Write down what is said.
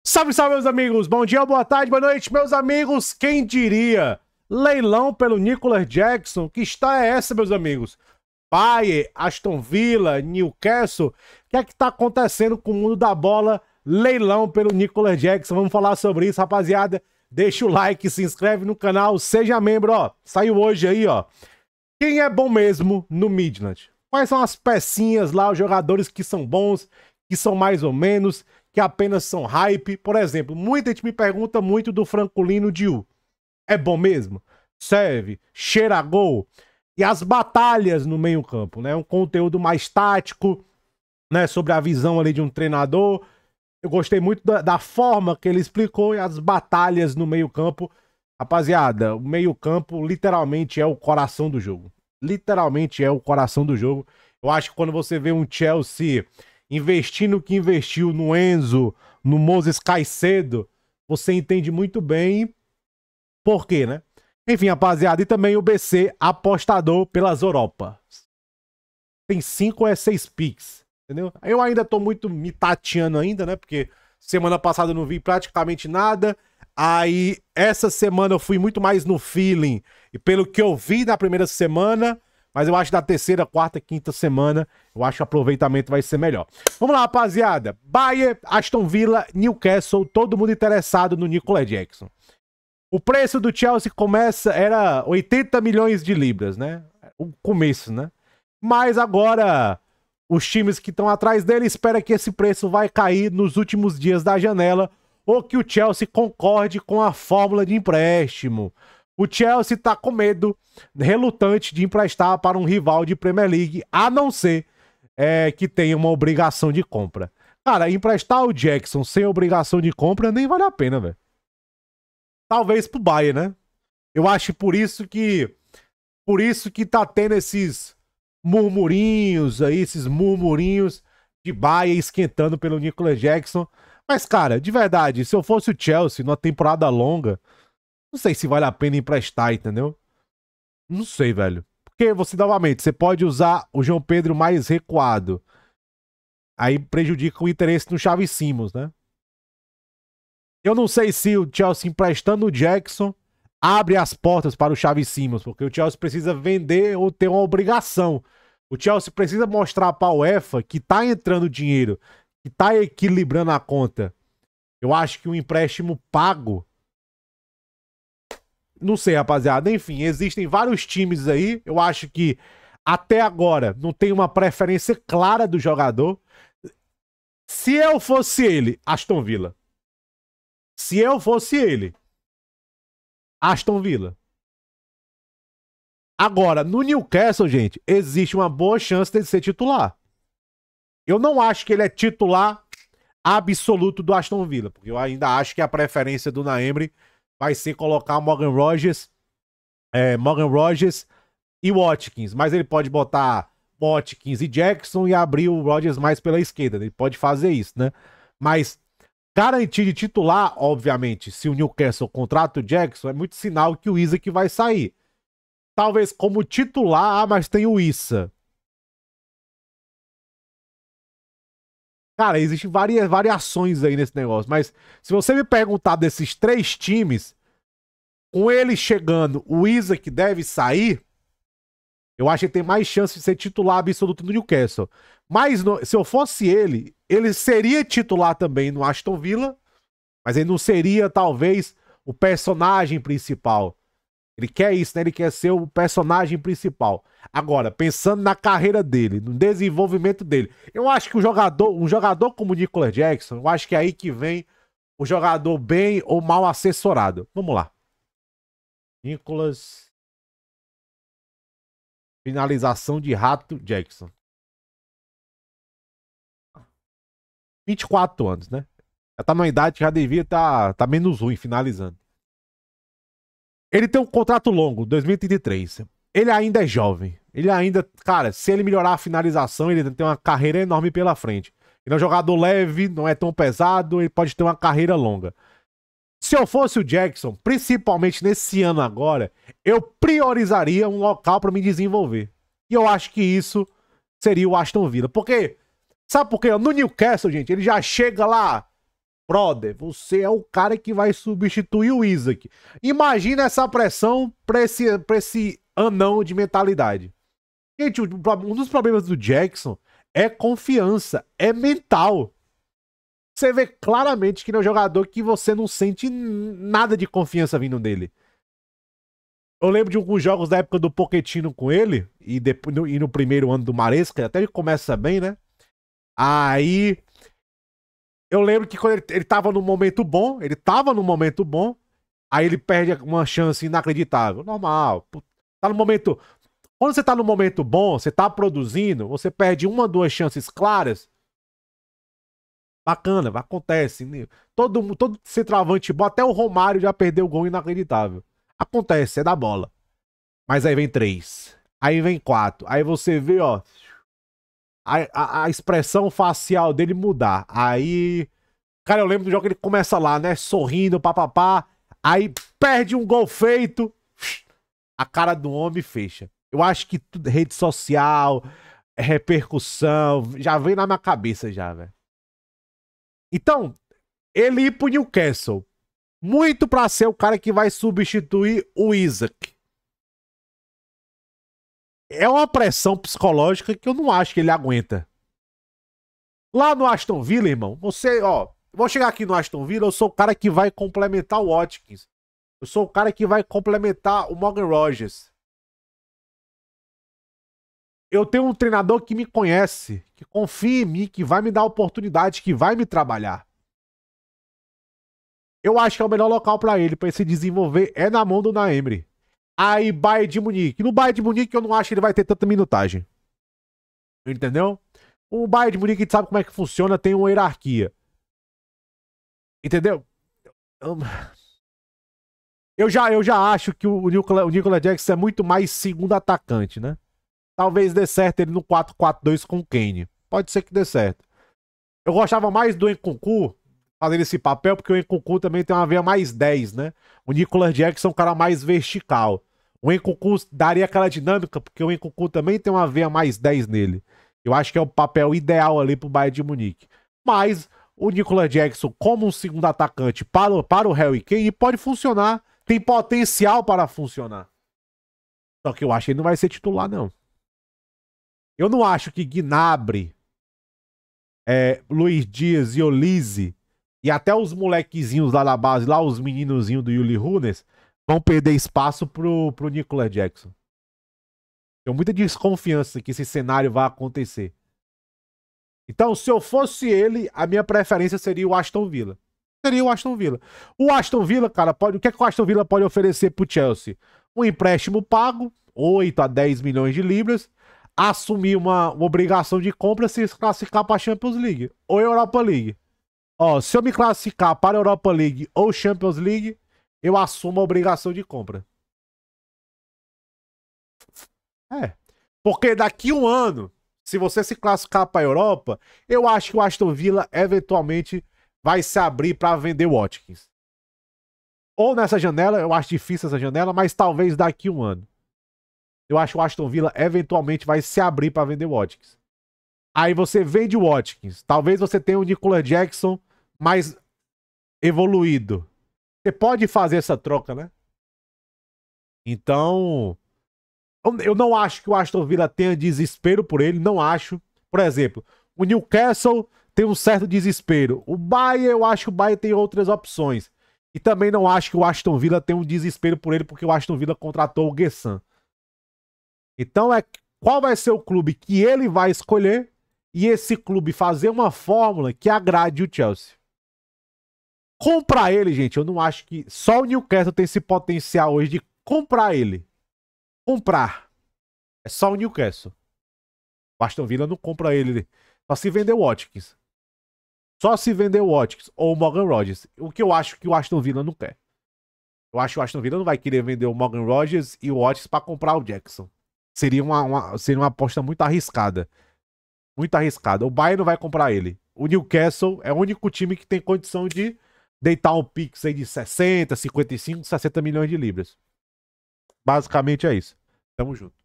Salve, salve, meus amigos! Bom dia, boa tarde, boa noite, meus amigos! Quem diria? Leilão pelo Nicolas Jackson? Que história é essa, meus amigos? Bayern, Aston Villa, Newcastle? O que é que tá acontecendo com o mundo da bola? Leilão pelo Nicolas Jackson. Vamos falar sobre isso, rapaziada. Deixa o like, se inscreve no canal, seja membro, ó. Saiu hoje aí, ó. Quem é bom mesmo no Midland? Quais são as pecinhas lá, os jogadores que são bons, que são mais ou menos, que apenas são hype? Por exemplo, muita gente me pergunta muito do Francolino Diu. É bom mesmo? Serve? Cheira a gol? E as batalhas no meio campo, né? Um conteúdo mais tático, né? Sobre a visão ali de um treinador. Eu gostei muito da forma que ele explicou e as batalhas no meio campo. Rapaziada, o meio campo literalmente é o coração do jogo. Literalmente é o coração do jogo. Eu acho que quando você vê um Chelsea investindo o que investiu no Enzo, no Moses Caicedo, você entende muito bem por quê, né? Enfim, rapaziada, e também o BC apostador pelas Europas. Tem 5 ou 6 picks, entendeu? Eu ainda tô muito me tateando ainda, né? Porque semana passada eu não vi praticamente nada. Aí, essa semana eu fui muito mais no feeling e pelo que eu vi na primeira semana, mas eu acho que da terceira, quarta, quinta semana, eu acho que o aproveitamento vai ser melhor. Vamos lá, rapaziada. Bayern, Aston Villa, Newcastle, todo mundo interessado no Nicolas Jackson. O preço do Chelsea era 80 milhões de libras, né? O começo, né? Mas agora, os times que estão atrás dele esperam que esse preço vai cair nos últimos dias da janela, ou que o Chelsea concorde com a fórmula de empréstimo. O Chelsea tá com medo, relutante de emprestar para um rival de Premier League, a não ser que tenha uma obrigação de compra. Cara, emprestar o Jackson sem obrigação de compra nem vale a pena, velho. Talvez pro Bayern, né? Eu acho por isso que tá tendo esses murmurinhos aí, esses murmurinhos de Bayern esquentando pelo Nicolas Jackson. Mas, cara, de verdade, se eu fosse o Chelsea numa temporada longa, não sei se vale a pena emprestar, entendeu? Não sei, velho. Porque novamente, você pode usar o João Pedro mais recuado. Aí prejudica o interesse no Xavi Simons, né? Eu não sei se o Chelsea emprestando o Jackson abre as portas para o Xavi Simons, porque o Chelsea precisa vender ou ter uma obrigação. O Chelsea precisa mostrar para a UEFA que tá entrando dinheiro, que tá equilibrando a conta. Eu acho que um empréstimo pago... Não sei, rapaziada. Enfim, existem vários times aí. Eu acho que até agora não tem uma preferência clara do jogador. Se eu fosse ele, Aston Villa. Se eu fosse ele, Aston Villa. Agora, no Newcastle, gente, existe uma boa chance de ser titular. Eu não acho que ele é titular absoluto do Aston Villa, porque eu ainda acho que a preferência do Naemri vai ser colocar Morgan Rogers e Watkins, mas ele pode botar Watkins e Jackson e abrir o Rogers mais pela esquerda. Ele pode fazer isso, né? Mas garantir de titular, obviamente, se o Newcastle contrata o Jackson, é muito sinal que o Isak vai sair. Talvez como titular, mas tem o Issa. Cara, existem várias variações aí nesse negócio, mas se você me perguntar desses 3 times, com ele chegando, o Isak deve sair, eu acho que tem mais chance de ser titular absoluto no Newcastle. Mas se eu fosse ele seria titular também no Aston Villa, mas ele não seria, talvez, o personagem principal. Ele quer isso, né? Ele quer ser o personagem principal. Agora, pensando na carreira dele, no desenvolvimento dele, eu acho que um jogador como o Nicolas Jackson, eu acho que é aí que vem o jogador bem ou mal assessorado. Vamos lá. Nicolas... Finalização de rato Jackson. 24 anos, né? Já tá numa idade que já devia tá menos ruim finalizando. Ele tem um contrato longo, 2033. Ele ainda é jovem. Ele ainda, cara, se ele melhorar a finalização, ele tem uma carreira enorme pela frente. Ele é um jogador leve, não é tão pesado, ele pode ter uma carreira longa. Se eu fosse o Jackson, principalmente nesse ano agora, eu priorizaria um local para me desenvolver. E eu acho que isso seria o Aston Villa. Porque, sabe por quê? No Newcastle, gente, ele já chega lá brother, você é o cara que vai substituir o Isaac. Imagina essa pressão pra esse anão de mentalidade. Gente, um dos problemas do Jackson é confiança, é mental. Você vê claramente que ele é um jogador que você não sente nada de confiança vindo dele. Eu lembro de alguns jogos da época do Pochettino com ele, e no primeiro ano do Maresca, até ele começa bem, né? Aí, eu lembro que quando ele tava num momento bom, aí ele perde uma chance inacreditável. Normal. Tá no momento... Quando você tá no momento bom, você tá produzindo, você perde uma, duas chances claras, bacana, acontece. Todo centroavante bom, até o Romário já perdeu gol inacreditável. Acontece, é da bola. Mas aí vem 3. Aí vem 4. Aí você vê, ó, a expressão facial dele mudar. Aí, cara, eu lembro do jogo que ele começa lá, né, sorrindo, papapá. Aí perde um gol feito, a cara do homem fecha. Eu acho que tudo, rede social, repercussão, já vem na minha cabeça já, velho. Então, ele ir pro Newcastle, muito pra ser o cara que vai substituir o Isaac. É uma pressão psicológica que eu não acho que ele aguenta. Lá no Aston Villa, irmão, você, ó, vou chegar aqui no Aston Villa, eu sou o cara que vai complementar o Watkins. Eu sou o cara que vai complementar o Morgan Rogers. Eu tenho um treinador que me conhece, que confia em mim, que vai me dar oportunidade, que vai me trabalhar. Eu acho que é o melhor local pra ele se desenvolver é na mão do Naemri. Aí, Bayern de Munique. No Bayern de Munique eu não acho que ele vai ter tanta minutagem. Entendeu? O Bayern de Munique a gente sabe como é que funciona, tem uma hierarquia. Entendeu? Eu já acho que o Nicolas Jackson é muito mais segundo atacante, né? Talvez dê certo ele no 4-4-2 com o Kane. Pode ser que dê certo. Eu gostava mais do Nkunku fazendo esse papel, porque o Nkunku também tem uma veia mais 10, né? O Nicolas Jackson é um cara mais vertical. O Nkunku daria aquela dinâmica, porque o Nkunku também tem uma veia mais 10 nele. Eu acho que é o papel ideal ali pro Bayern de Munique. Mas o Nicolas Jackson, como um segundo atacante para o Harry Kane, pode funcionar. Tem potencial para funcionar. Só que eu acho que ele não vai ser titular, não. Eu não acho que Gnabry, Luiz Dias e Olise e até os molequezinhos lá da base, lá os meninozinhos do Yuli Runes, vão perder espaço pro Nicolas Jackson. Tenho muita desconfiança que esse cenário vai acontecer. Então, se eu fosse ele, a minha preferência seria o Aston Villa. Seria o Aston Villa. O Aston Villa, cara, o que é que o Aston Villa pode oferecer pro Chelsea? Um empréstimo pago, 8 a 10 milhões de libras, assumir uma obrigação de compra se classificar para a Champions League ou Europa League. Ó, se eu me classificar para a Europa League ou Champions League, eu assumo a obrigação de compra. Porque daqui um ano, se você se classificar para a Europa, eu acho que o Aston Villa eventualmente vai se abrir para vender o Watkins. Ou nessa janela, eu acho difícil essa janela, mas talvez daqui um ano. Eu acho que o Aston Villa eventualmente vai se abrir para vender o Watkins. Aí você vende o Watkins. Talvez você tenha o Nicolas Jackson mais evoluído. Você pode fazer essa troca, né? Então, eu não acho que o Aston Villa tenha desespero por ele. Não acho. Por exemplo, o Newcastle tem um certo desespero. O Bayern, eu acho que o Bayern tem outras opções. E também não acho que o Aston Villa tem um desespero por ele, porque o Aston Villa contratou o Guessam. Então, qual vai ser o clube que ele vai escolher e esse clube fazer uma fórmula que agrade o Chelsea. Comprar ele, gente, eu não acho que só o Newcastle tem esse potencial hoje de comprar ele. Comprar. É só o Newcastle. O Aston Villa não compra ele. Só se vender o Watkins. Só se vender o Watkins ou o Morgan Rogers. O que eu acho que o Aston Villa não quer. Eu acho que o Aston Villa não vai querer vender o Morgan Rogers e o Watkins para comprar o Jackson. Seria uma aposta muito arriscada. Muito arriscada. O Bayern não vai comprar ele. O Newcastle é o único time que tem condição de deitar um Pix aí de 60, 55, 60 milhões de libras. Basicamente é isso. Tamo junto.